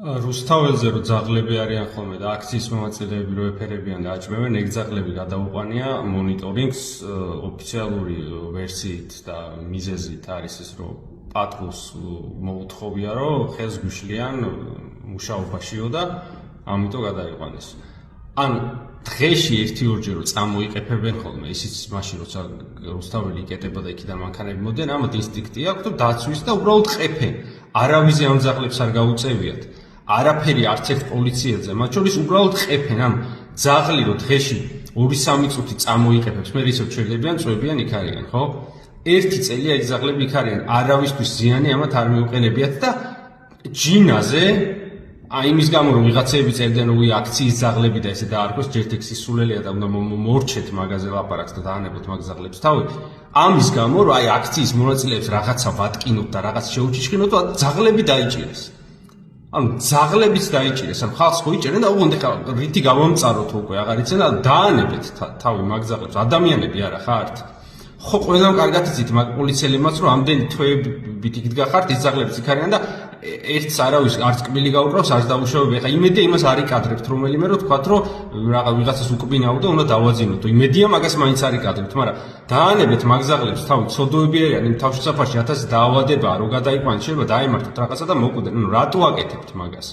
რუსთაველზე რო ძაღლები არიან ხოლმე და აქციის მომაწილეები რო ეფერებიან და აჭმევენ, ეგ ძაღლები გადაუყვანია მონიტორინგს ოფიციალური ვერსიით და მიზეზით არის ეს რომ პატრულს მოუთხოვია რომ ხელს გვიშლიან მუშაობაშიო და ამიტომ გადაიყვანეს. ან დღეში 1-2 რო წამოიყეფებენ ხოლმე, ისიც მაშინ როცა რუსთაველი იკეტება და იქიდან მანქანები მოდიან, ამათ ინსტინქტი აქვს რომ დაცვის და უბრალოდ ყეფენ. არავიზე ამ ძაღლებს არ გაუწევიათ. არაფერი არც ერთ პოლიციელზე, მათ შორის უბრალოდ ყეფენ, ან ძაღლი რო დღეში 2-3 წუთი წამოიყეფებს, მე ისევ ჩერდებიან, წვევიან, იქ არიან, ხო? 1 წელია ეს ძაღლები იქ არიან, არავისთვის ზიანი ამათ არ მიუყენებიათ და ჯინაზე აი იმის გამო რომ ვიღაცები წერდნენ რომ აქციის ძაღლები და ესე დაარქვეს, ჯერ ტექსისულელია და უნდა მორჩეთ მაგაზე ლაპარაკს და დაანებოთ მაგ ძაღლებს თავი. ამის გამო რომ აი აქციის მონაწილეებს რაღაცა ვატკინოთ და რაღაც შეუჩიჩქინოთ და ძაღლები დაიჭირეს. ანუ ძაღლებიც დაიჭირეს, ან ხალხს ხო იჭერენ და უგონდა ხა რითი გავამწაროთ უკვე აღარ იციან და დაანებეთ თავი მაგ ძაღლებს. ადამიანები არა ხართ? ხო ყველამ კარგად იცით მაგ პოლიციელებმაც რომ ამდენი თვეებით იქ დგახართ, ის ძაღლებიც იქ არიან და ერთს არავის არც კბილი გაუკრავს, არც დაუშავებია. ხა იმედია იმას არ იკადრებთ რომელიმე რომ თქვათ რომ ვიღაცას უკბინაო და უნდა დავაძინოთ. იმედია მაგას მაინც არ იკადრებთ, მაგრამ დაანებეთ მაგ ძაღლებს თავი ცოდოები არიან, იმ თავშესაფარში 1000 დაავადებაა, რომ გადაიყვანეთ, შეიძლება დაემართოთ რაღაცა და მოკვდნენ. ნუ რატო აკეთებთ მაგას?